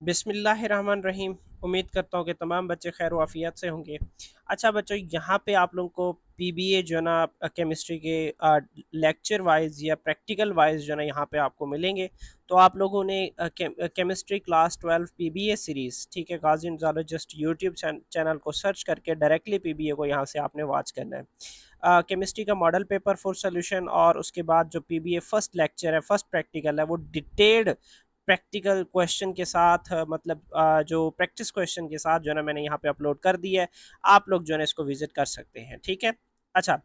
बिस्मिल्लाहिर्रहमानिर्रहीम। उम्मीद करता हूँ कि तमाम बच्चे खैर वाफियत से होंगे। अच्छा बच्चों, यहाँ पे आप लोगों को पीबीए जो है ना केमिस्ट्री के लेक्चर वाइज या प्रैक्टिकल वाइज जो है ना यहाँ पे आपको मिलेंगे। तो आप लोगों ने केमिस्ट्री क्लास 12 पीबीए सीरीज़, ठीक है, गाजी जस्ट यूट्यूब चैनल को सर्च करके डायरेक्टली पीबीए को यहाँ से आपने वॉच करना है। केमिस्ट्री का मॉडल पेपर फॉर सोल्यूशन और उसके बाद जो पीबीए फर्स्ट लेक्चर है, फर्स्ट प्रैक्टिकल है, वो डिटेल्ड प्रैक्टिकल क्वेश्चन के साथ मतलब जो प्रैक्टिस क्वेश्चन के साथ जो है ना मैंने यहाँ पे अपलोड कर दी है। आप लोग जो है ना इसको विजिट कर सकते हैं, ठीक है। अच्छा,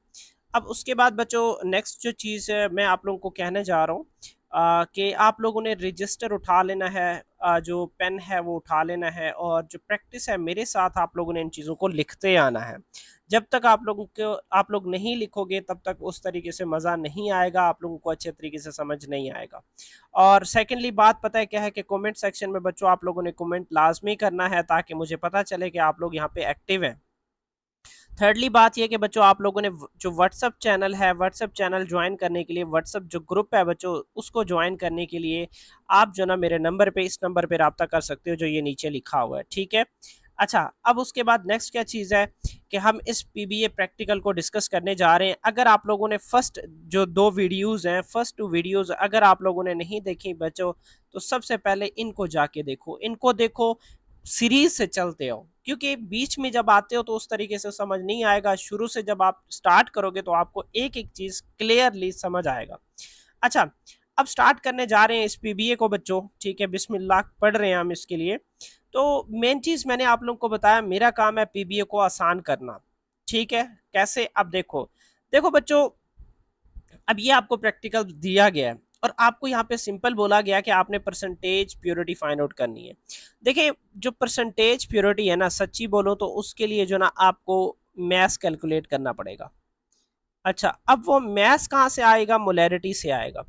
अब उसके बाद बच्चों नेक्स्ट जो चीज़ है मैं आप लोगों को कहने जा रहा हूँ कि आप लोगों ने रजिस्टर उठा लेना है, जो पेन है वो उठा लेना है, और जो प्रैक्टिस है मेरे साथ आप लोगों ने इन चीज़ों को लिखते आना है। जब तक आप लोग नहीं लिखोगे तब तक उस तरीके से मज़ा नहीं आएगा, आप लोगों को अच्छे तरीके से समझ नहीं आएगा। और सेकेंडली बात पता है क्या है कि कमेंट सेक्शन में बच्चों आप लोगों ने कमेंट लाजमी करना है ताकि मुझे पता चले कि आप लोग यहाँ पे एक्टिव हैं। थर्डली बात ये कि बच्चों आप लोगों ने जो व्हाट्सअप चैनल है, व्हाट्सअप चैनल ज्वाइन करने के लिए, व्हाट्सअप जो ग्रुप है बच्चों उसको ज्वाइन करने के लिए आप जो ना मेरे नंबर पे, इस नंबर पे रब्ता कर सकते हो जो ये नीचे लिखा हुआ है, ठीक है। अच्छा, अब उसके बाद नेक्स्ट क्या चीज़ है कि हम इस पीबीए प्रैक्टिकल को डिस्कस करने जा रहे हैं। अगर आप लोगों ने फर्स्ट जो 2 वीडियोज़ हैं, फर्स्ट 2 वीडियोज़ अगर आप लोगों ने नहीं देखी बच्चों, तो सबसे पहले इनको जाके देखो, इनको देखो, सीरीज से चलते हो, क्योंकि बीच में जब आते हो तो उस तरीके से समझ नहीं आएगा। शुरू से जब आप स्टार्ट करोगे तो आपको एक एक चीज क्लियरली समझ आएगा। अच्छा, अब स्टार्ट करने जा रहे हैं इस पीबीए को बच्चों, ठीक है, बिस्मिल्लाह पढ़ रहे हैं हम इसके लिए। तो मेन चीज मैंने आप लोगों को बताया, मेरा काम है पीबीए को आसान करना, ठीक है। कैसे? अब देखो, देखो बच्चों, अब ये आपको प्रैक्टिकल दिया गया है और आपको यहाँ पे सिंपल बोला गया कि आपने परसेंटेज प्योरिटी फाइंड आउट करनी है। देखिए, जो परसेंटेज प्योरिटी है ना, सच्ची बोलो तो उसके लिए जो ना आपको मैथ्स कैलकुलेट करना पड़ेगा। अच्छा, अब वो मैथ्स कहाँ से आएगा? मोलैरिटी से आएगा।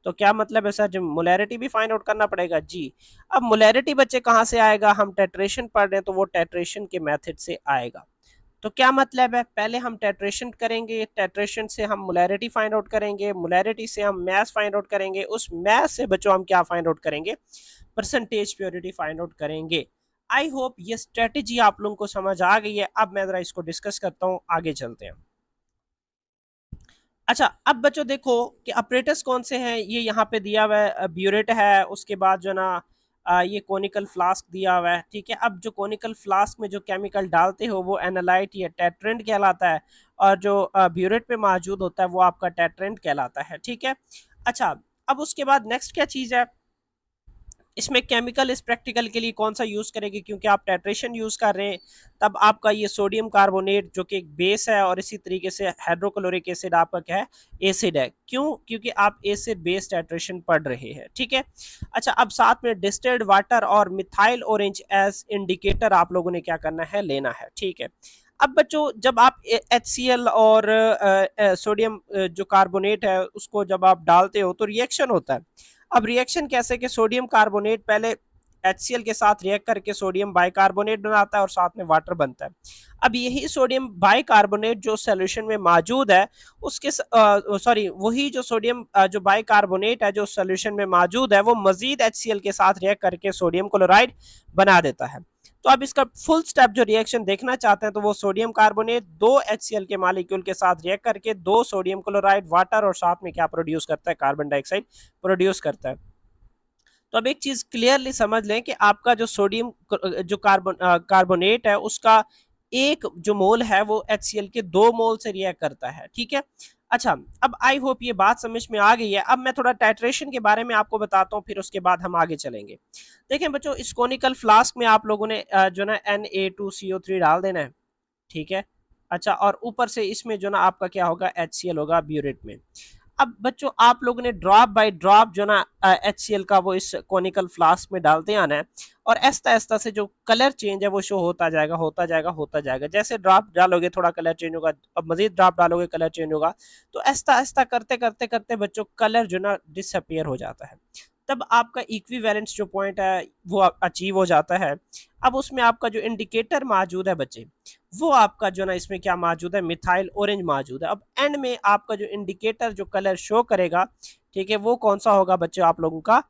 तो क्या मतलब है सर, जो मोलैरिटी भी फाइंड आउट करना पड़ेगा जी। अब मोलैरिटी बच्चे कहाँ से आएगा? हम टेट्रेशन पढ़ रहे हैं तो वो टेट्रेशन के मेथड से आएगा। तो क्या मतलब है, पहले हम टेट्रेशन करेंगे, टेट्रेशन से हम मोलैरिटी फाइंड आउट करेंगे, मोलैरिटी से हम मैथ्स फाइंड आउट करेंगे, उस मैथ्स से बच्चों हम क्या फाइंड आउट करेंगे? परसेंटेज प्योरिटी फाइंड आउट करेंगे। आई होप ये स्ट्रेटेजी आप लोगों को समझ आ गई है। अब मैं जरा इसको डिस्कस करता हूँ, आगे चलते हैं। अच्छा, अब बच्चों देखो कि ऑपरेटर्स कौन से हैं। ये यहाँ पे दिया हुआ है, ब्यूरेट है, उसके बाद जो ना ये कोनिकल फ्लास्क दिया हुआ है, ठीक है। अब जो कोनिकल फ्लास्क में जो केमिकल डालते हो वो एनालाइट या टेट्रेंट कहलाता है, और जो ब्यूरेट पे मौजूद होता है वो आपका टेट्रेंट कहलाता है, ठीक है। अच्छा, अब उसके बाद नेक्स्ट क्या चीज़ है, इसमें केमिकल इस प्रैक्टिकल के लिए कौन सा यूज़ करेंगे, क्योंकि आप टेट्रेशन यूज़ कर रहे हैं। तब आपका ये सोडियम कार्बोनेट जो कि एक बेस है, और इसी तरीके से हाइड्रोक्लोरिक एसिड आपका क्या है? एसिड है। क्यों? क्योंकि आप एसिड बेस टेट्रेशन पढ़ रहे हैं, ठीक है। अच्छा, अब साथ में डिस्टिल्ड वाटर और मिथाइल ऑरेंज एज इंडिकेटर आप लोगों ने क्या करना है? लेना है, ठीक है। अब बच्चों, जब आप HCl और सोडियम जो कार्बोनेट है उसको जब आप डालते हो तो रिएक्शन होता है। अब रिएक्शन कैसे कि सोडियम कार्बोनेट पहले HCl के साथ रिएक्ट करके सोडियम बाइकार्बोनेट बनाता है और साथ में वाटर बनता है। अब यही सोडियम बाइकार्बोनेट जो सॉल्यूशन में मौजूद है, उसके सॉरी, वही जो सोडियम जो बाइकार्बोनेट है जो सॉल्यूशन में मौजूद है, वो मजीद HCl के साथ रिएक्ट करके सोडियम क्लोराइड बना देता है। तो अब इसका फुल स्टेप जो रिएक्शन देखना चाहते हैं तो वो सोडियम कार्बोनेट 2 HCl के मालिक्यूल के साथ रिएक्ट करके 2 सोडियम क्लोराइड वाटर और साथ में क्या प्रोड्यूस करता है? कार्बन डाइऑक्साइड प्रोड्यूस करता है। तो अब एक चीज क्लियरली समझ लें कि आपका जो सोडियम जो कार्बोनेट है उसका एक जो मोल है वो HCl के 2 मोल से रिएक्ट करता है, ठीक है। अच्छा, अब आई होप ये बात समझ में आ गई है। अब मैं थोड़ा टाइट्रेशन के बारे में आपको बताता हूँ, फिर उसके बाद हम आगे चलेंगे। देखें बच्चों, इस कोनिकल फ्लास्क में आप लोगों ने जो ना Na2CO3 डाल देना है, ठीक है। अच्छा, और ऊपर से इसमें जो ना आपका क्या होगा? HCl होगा ब्यूरेट में। अब बच्चों, आप लोगों ने ड्रॉप बाय ड्रॉप जो ना HCl का वो इस कोनिकल फ्लास्क में डालते आना है, और ऐसा ऐसा से जो कलर चेंज है वो शो होता जाएगा, होता जाएगा, होता जाएगा। जैसे ड्रॉप डालोगे थोड़ा कलर चेंज होगा, अब मजीद ड्रॉप डालोगे कलर चेंज होगा। तो ऐसा ऐसा करते करते करते बच्चों कलर जो ना डिसअपियर हो जाता है। तब आपका इक्विवेलेंस जो पॉइंट है वो अचीव हो जाता है। अब उसमें आपका जो इंडिकेटर मौजूद है बच्चे, वो आपका जो ना इसमें क्या मौजूद है? मिथाइल ऑरेंज मौजूद है। अब एंड में आपका जो इंडिकेटर जो कलर शो करेगा, ठीक है, वो कौन सा होगा बच्चों आप लोगों का?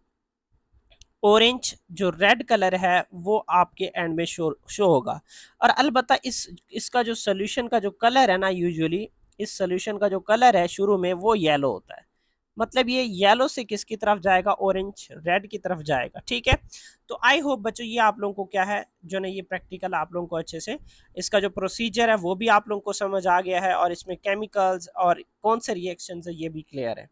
ऑरेंज जो रेड कलर है वो आपके एंड में शो होगा। और अलबत्ता इसका जो सोल्यूशन का जो कलर है ना, यूजुअली इस सोल्यूशन का जो कलर है शुरू में वो येलो होता है। मतलब ये येलो से किसकी तरफ जाएगा, ऑरेंज रेड की तरफ जाएगा। ठीक है, तो आई होप बच्चों ये आप लोगों को क्या है जो ना ये प्रैक्टिकल आप लोगों को अच्छे से इसका जो प्रोसीजर है वो भी आप लोगों को समझ आ गया है, और इसमें केमिकल्स और कौन से रिएक्शंस है ये भी क्लियर है।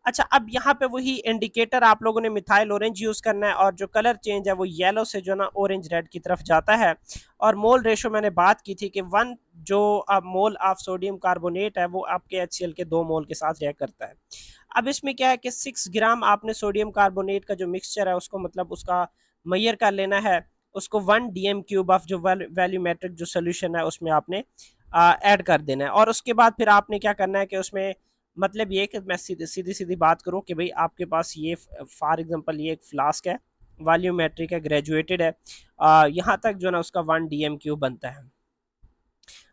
अच्छा, अब यहाँ पे वही इंडिकेटर आप लोगों ने मिथाइल ऑरेंज यूज करना है, और जो कलर चेंज है वो येलो से जो ना ऑरेंज रेड की तरफ जाता है। और मोल रेशो मैंने बात की थी कि 1 जो मोल ऑफ सोडियम कार्बोनेट है वो आपके HCl के 2 मोल के साथ रिएक्ट करता है। अब इसमें क्या है कि 6 ग्राम आपने सोडियम कार्बोनेट का जो मिक्सचर है उसको मतलब उसका मैयर कर लेना है, उसको 1 DM क्यूब ऑफ जो वैल्यूमेट्रिक जो सोल्यूशन है उसमें आपने ऐड कर देना है। और उसके बाद फिर आपने क्या करना है कि उसमें मतलब ये कि मैं सीधी सीधी सीधी बात करूं कि भाई आपके पास ये फॉर एग्जांपल ये एक फ्लास्क है, वॉल्यूमेट्रिक है, ग्रेजुएटेड है, यहाँ तक जो ना उसका 1 DM क्यूब बनता है।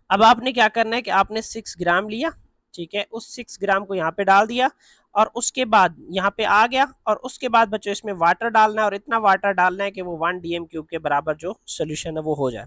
अब आपने क्या करना है कि आपने 6 ग्राम लिया, ठीक है, उस 6 ग्राम को यहाँ पे डाल दिया, और उसके बाद यहाँ पे आ गया, और उसके बाद बच्चों इसमें वाटर डालना है, और इतना वाटर डालना है कि वो 1 DM क्यूब के बराबर जो सोल्यूशन है वो हो जाए।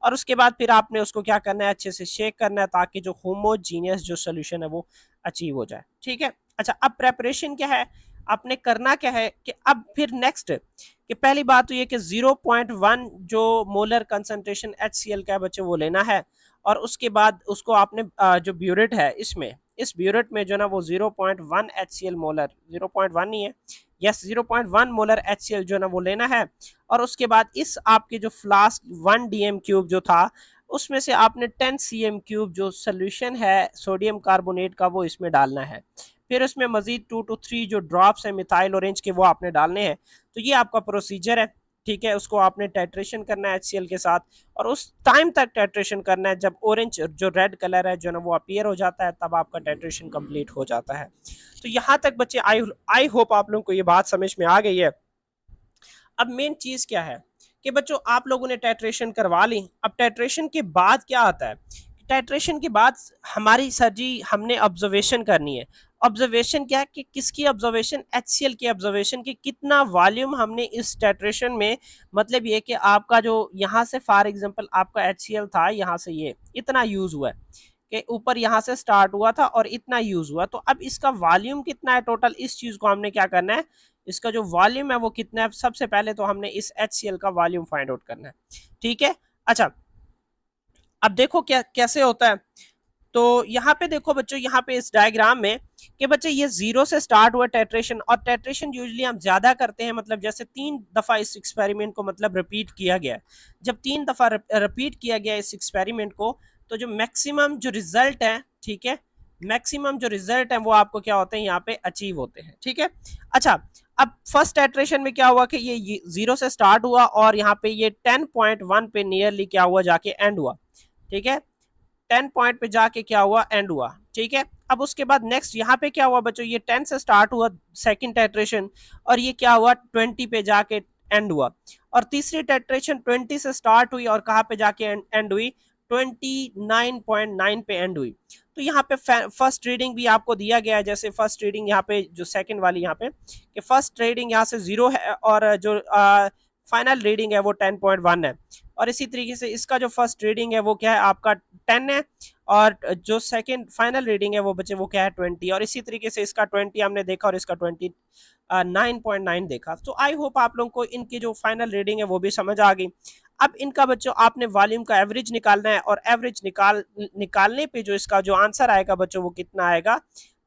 और उसके बाद फिर आपने उसको क्या करना है, अच्छे से शेक करना है ताकि जो होमोजीनियस जो सोल्यूशन है वो अचीव हो जाए। ठीक है, अच्छा अब प्रेपरेशन क्या है, आपने करना क्या है कि अब फिर नेक्स्ट कि पहली बात तो ये कि 0.1 जो मोलर कंसंट्रेशन HCl का है बच्चे वो लेना है, और उसके बाद उसको आपने जो ब्यूरेट है इसमें इस ब्यूरेट में जो ना वो 0.1 HCl मोलर, 0.1 नहीं है, यस 0.1 मोलर HCl जो ना वो लेना है। और उसके बाद इस आपके जो फ्लास्क 1 DM क्यूब जो था उसमें से आपने 10 CM क्यूब जो सोल्यूशन है सोडियम कार्बोनेट का वो इसमें डालना है। फिर उसमें मजीद 2 to 3 जो ड्रॉप्स है मिथाइल ऑरेंज के वो आपने डालने हैं। तो ये आपका प्रोसीजर है। ठीक है, उसको आपने टाइट्रेशन करना है HCl के साथ, और उस टाइम तक टाइट्रेशन करना है जब ऑरेंज जो रेड कलर है जो ना वो अपीयर हो जाता है, तब आपका टाइट्रेशन कंप्लीट हो जाता है। तो यहाँ तक बच्चे आई होप आप लोगों को ये बात समझ में आ गई है। अब मेन चीज क्या है कि बच्चों आप लोगों ने टाइट्रेशन करवा ली, अब टाइट्रेशन के बाद क्या आता है, टाइट्रेशन के बाद हमारी सर जी हमने ऑब्जर्वेशन करनी है। ऑब्जर्वेशन क्या है कि किसकी ऑब्जर्वेशन, HCl की ऑब्जर्वेशन कि कितना वॉल्यूम हमने इस टाइट्रेशन में, मतलब ये कि आपका जो यहाँ से फॉर एग्जांपल आपका HCl था, यहाँ से ये इतना यूज हुआ है कि ऊपर यहाँ से स्टार्ट हुआ था और इतना यूज हुआ, तो अब इसका वॉल्यूम कितना है टोटल, इस चीज को हमने क्या करना है, इसका जो वॉल्यूम है वो कितना है, सबसे पहले तो हमने इस HCl का वॉल्यूम फाइंड आउट करना है। ठीक है, अच्छा अब देखो क्या कैसे होता है। तो यहाँ पे देखो बच्चों, यहाँ पे इस डायग्राम में कि बच्चे ये 0 से स्टार्ट हुआ टेट्रेशन, और टेट्रेशन यूजुअली हम ज्यादा करते हैं, मतलब जैसे 3 दफा इस एक्सपेरिमेंट को मतलब रिपीट किया गया। जब 3 दफा रिपीट किया गया इस एक्सपेरिमेंट को, तो जो मैक्सिमम जो रिजल्ट है, ठीक है, मैक्सिमम जो रिजल्ट है वो आपको क्या होते हैं यहाँ पे अचीव होते हैं। ठीक है, अच्छा अब फर्स्ट टेट्रेशन में क्या हुआ कि ये 0 से स्टार्ट हुआ, और यहाँ पे ये 10.1 पे नियरली क्या हुआ जाके एंड हुआ। ठीक है, 10 पॉइंट पे जाके क्या हुआ, एंड हुआ। ठीक है, अब उसके बाद नेक्स्ट यहाँ पे क्या हुआ बच्चों, ये 10 से स्टार्ट हुआ सेकंड टेट्रेशन, और ये क्या हुआ 20 पे जाके एंड हुआ। और तीसरी टेट्रेशन 20 से स्टार्ट हुई और कहाँ पे जाके एंड हुई, 29.9 पे एंड हुई। तो यहाँ पे फर्स्ट रीडिंग भी आपको दिया गया है, जैसे फर्स्ट रीडिंग यहाँ पे जो सेकंड वाली यहाँ पे कि फर्स्ट रीडिंग यहाँ से 0 है, और जो फाइनल रीडिंग है वो 10.1 है। और इसी तरीके से इसका जो फर्स्ट रीडिंग है वो क्या है आपका 10 है, और जो सेकंड फाइनल रीडिंग है वो बच्चे वो क्या है 20, और इसी तरीके से इसका 20 हमने देखा और इसका 29.9 देखा। तो आई होप आप लोगों को इनकी जो फाइनल रीडिंग है वो भी समझ आ गई। अब इनका बच्चों आपने वॉल्यूम का एवरेज निकालना है, और एवरेज निकालने पे जो इसका जो आंसर आएगा बच्चों वो कितना आएगा,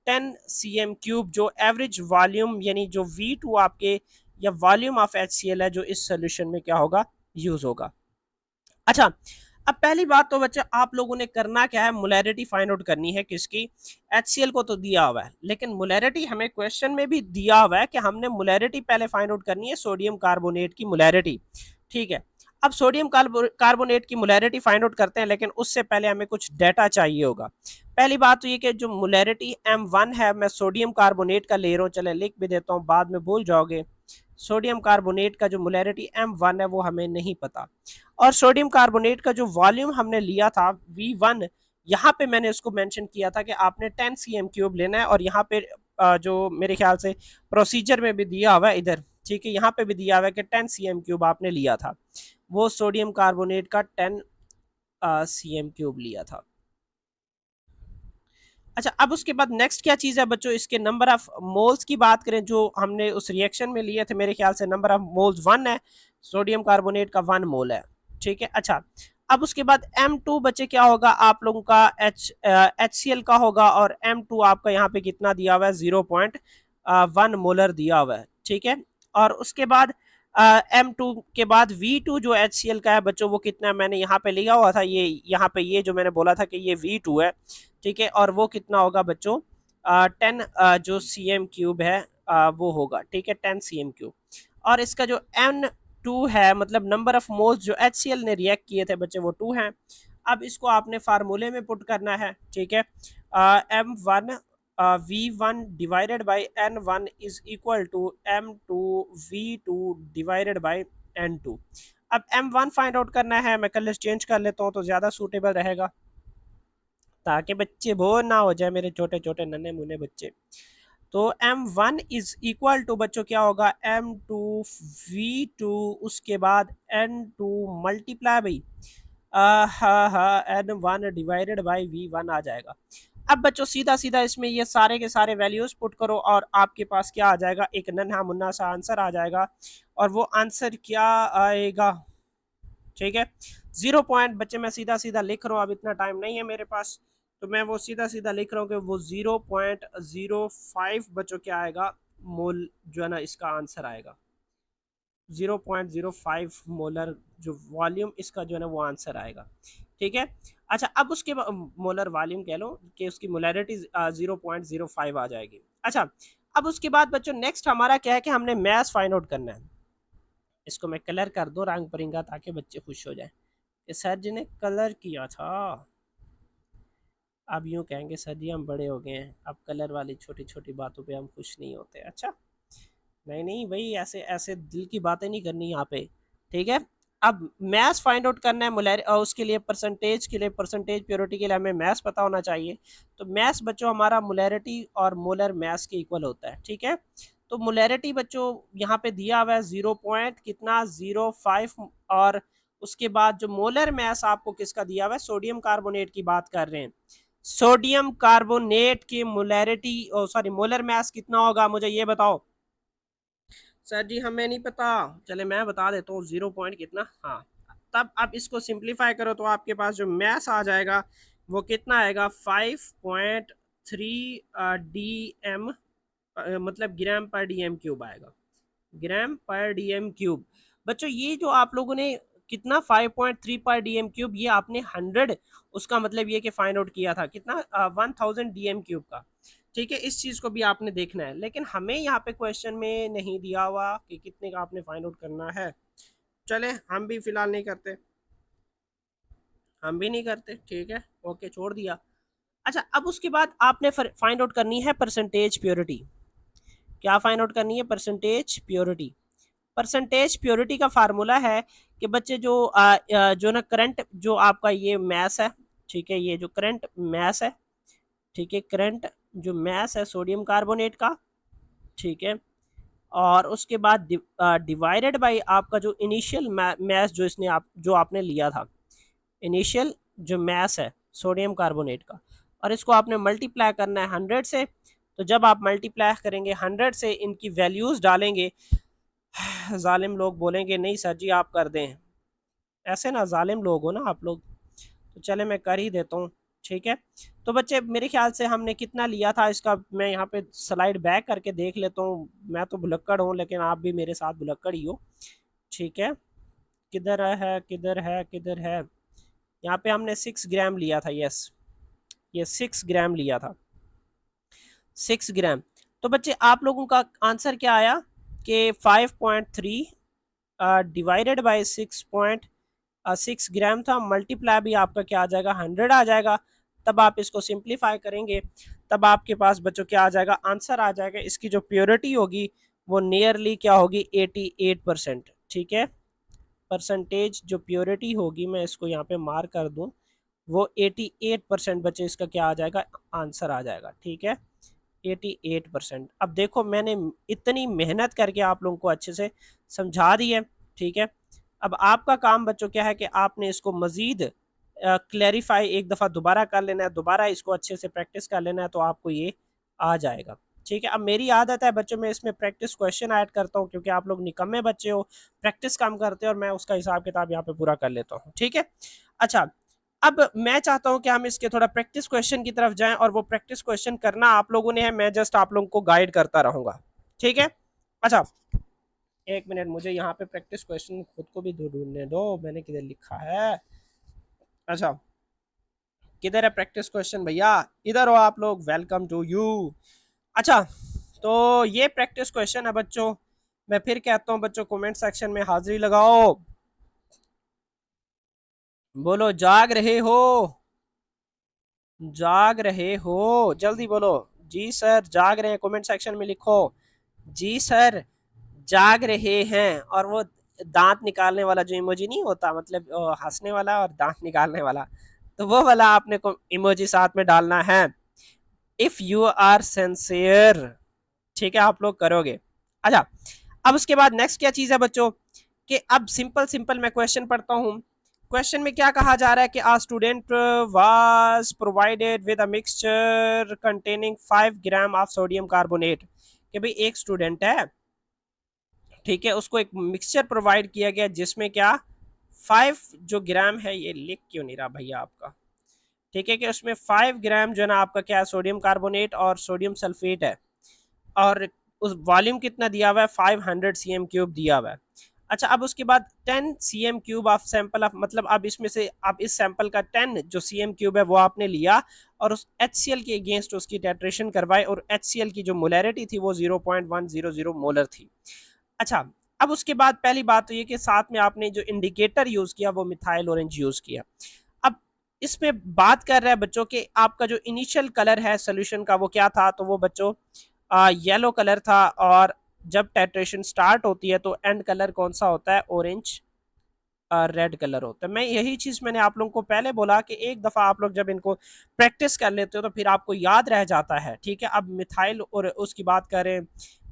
10 CM क्यूब जो एवरेज वॉल्यूम यानी जो V2 आपके या वॉल्यूम ऑफ HCl है जो इस सोल्यूशन में क्या होगा, यूज होगा। अच्छा, अब पहली बात तो बच्चे आप लोगों ने करना क्या है, मोलैरिटी फाइंड आउट करनी है किसकी, HCl को तो दिया हुआ है, लेकिन मोलैरिटी हमें क्वेश्चन में भी दिया हुआ है कि हमने मोलैरिटी पहले फाइंड आउट करनी है, सोडियम कार्बोनेट की मोलैरिटी। ठीक है, अब सोडियम कार्बोनेट की मोलैरिटी फाइंड आउट करते हैं, लेकिन उससे पहले हमें कुछ डाटा चाहिए होगा। पहली बात तो ये कि जो मोलैरिटी M1 है, मैं सोडियम कार्बोनेट का ले रहा हूँ, चले लिख भी देता हूँ बाद में भूल जाओगे। सोडियम कार्बोनेट का जो मोलैरिटी M1 है वो हमें नहीं पता, और सोडियम कार्बोनेट का जो वॉल्यूम हमने लिया था V1, यहाँ पे मैंने उसको मेंशन किया था कि आपने 10 CM क्यूब लेना है, और यहाँ पे जो मेरे ख्याल से प्रोसीजर में भी दिया हुआ है इधर ठीक है, यहाँ पे भी दिया हुआ है कि 10 cm³ आपने लिया था, वो सोडियम कार्बोनेट का 10 cm³ लिया था। अच्छा, अब उसके बाद नेक्स्ट क्या चीज़ है बच्चों, इसके नंबर ऑफ मोल्स की बात करें जो हमने उस रिएक्शन में लिए थे, मेरे ख्याल से नंबर ऑफ मोल्स 1 है, सोडियम कार्बोनेट का 1 मोल है। ठीक है, अच्छा, अब उसके बाद M2 बच्चे क्या होगा आप लोगों का, HCl का होगा, और M2 आपका यहाँ पे कितना दिया हुआ है, 0.1 मोलर दिया हुआ है। ठीक है, और उसके बाद M2 के बाद V2 जो HCl का है बच्चों, वो कितना मैंने यहाँ पे लिया हुआ था, ये यहाँ पे ये जो मैंने बोला था कि ये V2 है। ठीक है, और वो कितना होगा बच्चों, 10 जो cm³ है वो होगा। ठीक है, 10 cm³। और इसका जो N2 है, मतलब नंबर ऑफ मोल्स जो HCl ने रिएक्ट किए थे बच्चे, वो 2 हैं। अब इसको आपने फार्मूले में पुट करना है। ठीक है, M1 V1 divided by N1 is equal to M2 V2 divided by N2। अब M1 फाइंड आउट करना है, मैं कलर चेंज कर लेता हूँ तो ज़्यादा सूटेबल रहेगा, ताकि बच्चे बोर ना हो जाए, मेरे छोटे छोटे नन्हे मुन्ने बच्चे। तो M1 इज इक्वल टू बच्चों क्या होगा, M2 V2, उसके बाद N2 multiply by N1 divided by V1 आ जाएगा। अब बच्चों सीधा सीधा इसमें ये सारे के सारे वैल्यूज पुट करो और आपके पास क्या आ जाएगा, एक नन्हा मुन्ना सा आंसर आ जाएगा। और वो आंसर क्या आएगा, ठीक है, 0 बच्चे मैं सीधा सीधा लिख रहा हूँ, अब इतना टाइम नहीं है मेरे पास, तो मैं वो सीधा सीधा लिख रहा हूँ कि वो 0.05 बच्चों क्या आएगा, मोल जो है ना इसका आंसर आएगा। 0.05 मोलर जो वॉल्यूम इसका जो है ना वो आंसर आएगा। ठीक है, अच्छा, अब उसके मोलर वॉल्यूम कह लो कि उसकी मोलैरिटी 0.05 आ जाएगी। अच्छा, अब उसके बाद बच्चों नेक्स्ट हमारा क्या है कि हमने मैथ फाइंड आउट करना है। इसको मैं कलर कर दूं रंग परिंगा, ताकि बच्चे खुश हो जाए कि सर जी ने कलर किया था। अब यूँ कहेंगे सर जी हम बड़े हो गए हैं, अब कलर वाली छोटी छोटी बातों पे हम खुश नहीं होते। अच्छा, नहीं नहीं भाई, ऐसे ऐसे दिल की बातें नहीं करनी यहाँ पे। ठीक है, अब मैथ्स फाइंड आउट करना है मोलर, और उसके लिए परसेंटेज के लिए, परसेंटेज प्योरिटी के लिए हमें मैथ्स पता होना चाहिए। तो मैथ्स बच्चों हमारा मोलैरिटी और मोलर मैथ्स के इक्वल होता है। ठीक है, तो मोलैरिटी बच्चों यहाँ पे दिया हुआ है 0 पॉइंट कितना, 0.5, और उसके बाद जो मोलर मैथ्स आपको किसका दिया हुआ है, सोडियम कार्बोनेट की बात कर रहे हैं। सोडियम कार्बोनेट की मोलैरिटी, सॉरी मोलर मैथ्स कितना होगा मुझे ये बताओ। सर जी हमें नहीं पता, चले मैं बता देता हूँ, 0 पॉइंट कितना, हाँ। तब आप इसको सिंप्लीफाई करो तो आपके पास जो मैथ्स आ जाएगा वो कितना आएगा, 5.3 DM, मतलब ग्राम पर DM³ आएगा, ग्राम पर DM³। बच्चों ये जो आप लोगों ने कितना 5.3 पर DM³, ये आपने 100, उसका मतलब ये कि फाइंड आउट किया था कितना, 1000 DM³ का। ठीक है, इस चीज को भी आपने देखना है, लेकिन हमें यहाँ पे क्वेश्चन में नहीं दिया हुआ कि कितने का आपने फाइंड आउट करना है। चले हम भी फिलहाल नहीं करते, हम भी नहीं करते, ठीक है, ओके, छोड़ दिया। अच्छा, अब उसके बाद आपने फाइंड आउट करनी है परसेंटेज प्योरिटी। क्या फाइंड आउट करनी है, परसेंटेज प्योरिटी। परसेंटेज प्योरिटी का फार्मूला है कि बच्चे जो जो ना करंट जो आपका ये मैस है, ठीक है, ये जो करंट मैस है, ठीक है, करंट जो मैस है सोडियम कार्बोनेट का, ठीक है, और उसके बाद डिवाइडेड बाय आपका जो इनिशियल मैस जो इसने आप जो आपने लिया था, इनिशियल जो मैस है सोडियम कार्बोनेट का, और इसको आपने मल्टीप्लाई करना है 100 से। तो जब आप मल्टीप्लाई करेंगे 100 से, इनकी वैल्यूज डालेंगे, जालिम लोग बोलेंगे नहीं सर जी आप कर दें, ऐसे ना जालिम लोग हो ना आप लोग, तो चले मैं कर ही देता हूँ। ठीक है, तो बच्चे मेरे ख्याल से हमने कितना लिया था इसका, मैं यहाँ पे स्लाइड बैक करके देख लेता हूँ, मैं तो भुलक्कड़ हूँ लेकिन आप भी मेरे साथ भुलक्कड़ ही हो। ठीक है, किधर है किधर है किधर है, यहाँ पे हमने 6 ग्राम लिया था, यस, ये 6 ग्राम लिया था, 6 ग्राम। तो बच्चे आप लोगों का आंसर क्या आया कि 5.3 डिवाइडेड बाई 6.6 ग्राम था, मल्टीप्लाई भी आपका क्या आ जाएगा, 100 आ जाएगा। तब आप इसको सिंप्लीफाई करेंगे, तब आपके पास बच्चों क्या आ जाएगा, आंसर आ जाएगा। इसकी जो प्योरिटी होगी वो नियरली क्या होगी, 88%। ठीक है, परसेंटेज जो प्योरिटी होगी, मैं इसको यहाँ पे मार्क कर दूँ, वो 88% बच्चे इसका क्या आ जाएगा, आंसर आ जाएगा। ठीक है, 88%। अब देखो मैंने इतनी मेहनत करके आप लोगों को अच्छे से समझा दी है, ठीक है। अब आपका काम बच्चों क्या है कि आपने इसको मज़ीद क्लैरिफाई एक दफ़ा दोबारा कर लेना है, दोबारा इसको अच्छे से प्रैक्टिस कर लेना है, तो आपको ये आ जाएगा, ठीक है। अब मेरी आदत है बच्चों, मैं इसमें प्रैक्टिस क्वेश्चन ऐड करता हूँ क्योंकि आप लोग निकम्मे बच्चे हो, प्रैक्टिस कम करते हो, और मैं उसका हिसाब किताब यहाँ पे पूरा कर लेता हूँ, ठीक है। अच्छा, अब मैं चाहता हूँ कि हम इसके थोड़ा प्रैक्टिस क्वेश्चन की तरफ जाएं, और वो प्रैक्टिस क्वेश्चन करना आप लोगों ने है, मैं जस्ट आप लोगों को गाइड करता रहूंगा, ठीक है। अच्छा, एक मिनट, मुझे यहाँ पे प्रैक्टिस क्वेश्चन खुद को भी ढूंढने दो, मैंने किधर लिखा है। अच्छा, किधर है प्रैक्टिस क्वेश्चन भैया, इधर हो आप लोग, वेलकम टू यू। अच्छा, तो ये प्रैक्टिस क्वेश्चन है बच्चों, मैं फिर कहता हूँ बच्चों, कमेंट सेक्शन में हाजिरी लगाओ, बोलो जाग रहे हो, जाग रहे हो, जल्दी बोलो। जी सर जाग रहे हैं, कमेंट सेक्शन में लिखो जी सर जाग रहे हैं। और वो दांत निकालने वाला जो इमोजी नहीं होता, मतलब हंसने वाला और दांत निकालने वाला, तो वो वाला आपने को इमोजी साथ में डालना है, इफ यू आर सिंसियर, ठीक है, आप लोग करोगे। अच्छा, अब उसके बाद नेक्स्ट क्या चीज है बच्चों, कि अब सिंपल सिंपल मैं क्वेश्चन पढ़ता हूँ। क्वेश्चन में क्या कहा जा रहा है कि a student was provided with a mixture containing 5 gram of sodium carbonate, कि भाई एक स्टूडेंट है, ठीक है, उसको एक मिक्सचर प्रोवाइड किया गया जिसमें क्या 5 जो ग्राम है, ये लिख क्यों नहीं रहा भैया आपका, ठीक है, कि उसमें 5 ग्राम जो है ना आपका क्या है, सोडियम कार्बोनेट और सोडियम सल्फेट है, और उस वॉल्यूम कितना दिया हुआ है, 500 cm³ दिया हुआ है। अच्छा, अब उसके बाद 10 cm³ ऑफ सैंपल ऑफ, मतलब अब इसमें से आप इस सैंपल का 10 जो cm³ है वो आपने लिया, और उस HCl के अगेंस्ट उसकी टाइट्रेशन करवाई, और HCl की जो मोलैरिटी थी वो 0.100 मोलर थी। अच्छा, अब उसके बाद पहली बात तो ये कि साथ में आपने जो इंडिकेटर यूज किया वो मिथाइल ऑरेंज यूज किया। अब इसमें बात कर रहा है बच्चों कि आपका जो इनिशियल कलर है सोल्यूशन का वो क्या था, तो वो बच्चों येलो कलर था, और जब टाइट्रेशन स्टार्ट होती है तो एंड कलर कौन सा होता है, ऑरेंज रेड कलर होता है। मैं यही चीज़ मैंने आप लोगों को पहले बोला कि एक दफ़ा आप लोग जब इनको प्रैक्टिस कर लेते हो तो फिर आपको याद रह जाता है, ठीक है। अब मिथाइल और उसकी बात करें,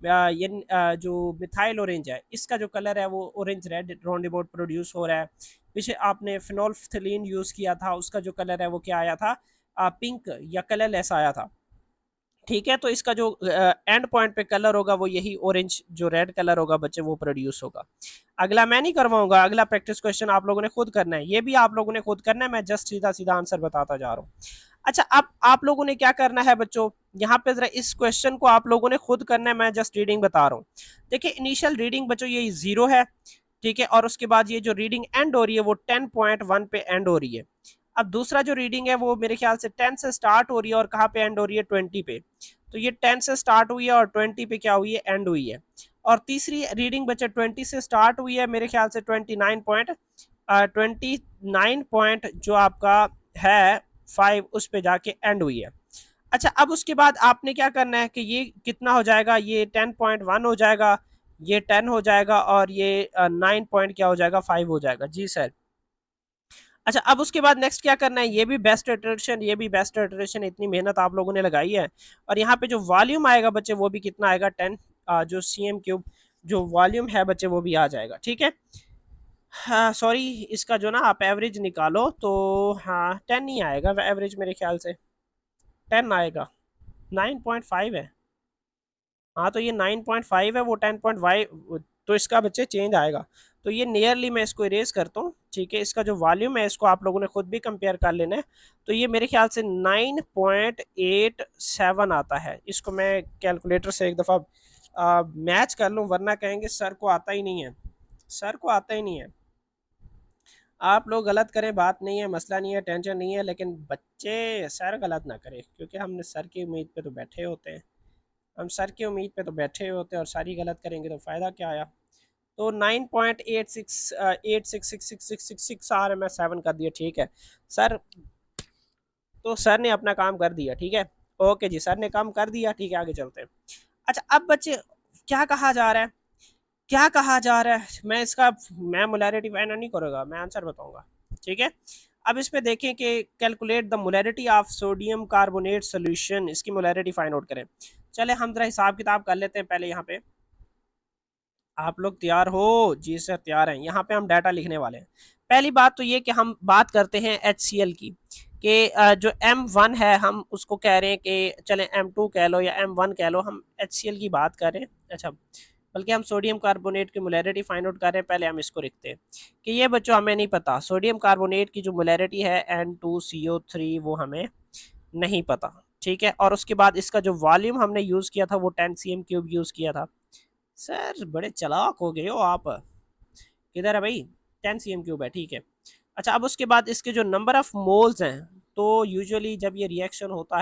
ये जो मिथाइल ऑरेंज है इसका जो कलर है वो orange red round about produce हो रहा है। पीछे आपने फिनोल्फ्थलीन यूज़ किया था, उसका जो कलर है वो क्या आया था, पिंक या कलर ऐसा आया था, ठीक है। तो इसका जो एंड पॉइंट पे कलर होगा वो यही ऑरेंज जो रेड कलर होगा बच्चे वो प्रोड्यूस होगा। अगला मैं नहीं करवाऊंगा, अगला प्रैक्टिस क्वेश्चन आप लोगों ने खुद करना है, ये भी आप लोगों ने खुद करना है, मैं जस्ट सीधा सीधा आंसर बताता जा रहा हूँ। अच्छा, अब आप लोगों ने क्या करना है बच्चों, यहाँ पे जरा इस क्वेश्चन को आप लोगों ने खुद करना है, मैं जस्ट रीडिंग बता रहा हूँ। देखिए इनिशियल रीडिंग बच्चों ये 0 है, ठीक है, और उसके बाद ये जो रीडिंग एंड हो रही है वो 10.1 पे एंड हो रही है। अब दूसरा जो रीडिंग है वो मेरे ख्याल से 10 से स्टार्ट हो रही है और कहाँ पे एंड हो रही है, 20 पे। तो ये 10 से स्टार्ट हुई है और 20 पे क्या हुई है, एंड हुई है। और तीसरी रीडिंग बच्चे 20 से स्टार्ट हुई है, मेरे ख्याल से 29 पॉइंट जो आपका है 5 उस पे जाके एंड हुई है। अच्छा, अब उसके बाद आपने क्या करना है कि ये कितना हो जाएगा, ये 10.1 हो जाएगा, ये 10 हो जाएगा, और ये 9 पॉइंट क्या हो जाएगा, 5 हो जाएगा। जी सर। अच्छा, अब उसके बाद नेक्स्ट क्या करना है, ये भी बेस्ट इटरेशन, ये भी बेस्ट इटरेशन, इतनी मेहनत आप लोगों ने लगाई है। और यहाँ पे जो वॉल्यूम आएगा बच्चे वो भी कितना आएगा, 10 जो cm³ जो वॉल्यूम है बच्चे वो भी आ जाएगा, ठीक है। हाँ सॉरी, इसका जो ना आप एवरेज निकालो तो हाँ 10 ही आएगा एवरेज, मेरे ख्याल से 10 आएगा, 9.5 है। हाँ तो ये 9.5 है, वो 10.5, तो इसका बच्चे चेंज आएगा। तो ये नियरली मैं इसको इरेज करता हूँ, ठीक है। इसका जो वॉल्यूम है इसको आप लोगों ने खुद भी कंपेयर कर लेना है। तो ये मेरे ख्याल से 9.87 आता है। इसको मैं कैलकुलेटर से एक दफ़ा मैच कर लूँ, वरना कहेंगे सर को आता ही नहीं है, सर को आता ही नहीं है। आप लोग गलत करें बात नहीं है, मसला नहीं है, टेंशन नहीं है, लेकिन बच्चे सर गलत ना करें, क्योंकि हमने सर की उम्मीद पे तो बैठे होते हैं, हम सर की उम्मीद पे तो बैठे होते हैं, और सारी गलत करेंगे तो फ़ायदा क्या आया। तो 9.86 आ रहा है, मैं 7 कर दिया, ठीक है सर। तो सर ने अपना काम कर दिया, ठीक है। ओके जी, सर ने काम कर दिया, ठीक है, आगे चलते हैं। अच्छा, अब बच्चे क्या कहा जा रहा है, क्या कहा जा रहा है, मैं इसका मैं मोलैरिटी फाइंड नहीं करूँगा, मैं आंसर बताऊंगा, ठीक है। अब इसमें देखें कि calculate the molarity of sodium carbonate solution, इसकी मोलैरिटी फाइंड आउट करें। चले हम जरा हिसाब किताब कर लेते हैं पहले यहाँ पे। आप लोग तैयार हो? जी सर तैयार हैं। यहाँ पे हम डाटा लिखने वाले हैं। पहली बात तो ये कि हम बात करते हैं HCl की, कि जो M1 है हम उसको कह रहे हैं कि चले M2 कह लो या M1 कह लो, हम HCl की बात कर रहे हैं। अच्छा, बल्कि हम सोडियम कार्बोनेट की मोलैरिटी फाइंड आउट कर रहे हैं। पहले हम इसको लिखते हैं कि ये बच्चों हमें नहीं पता सोडियम कार्बोनेट की जो मोलैरिटी है N2CO3 वो हमें नहीं पता, ठीक है। और उसके बाद इसका जो वॉल्यूम हमने यूज़ किया था वो 10 cm³ यूज़ किया था। सर बड़े चालाक हो गए हो आप। किधर है भाई? 10 cm³ है, ठीक है। अच्छा, अब उसके बाद इसके जो नंबर ऑफ मोल्स हैं, तो यूजुअली जब ये रिएक्शन होता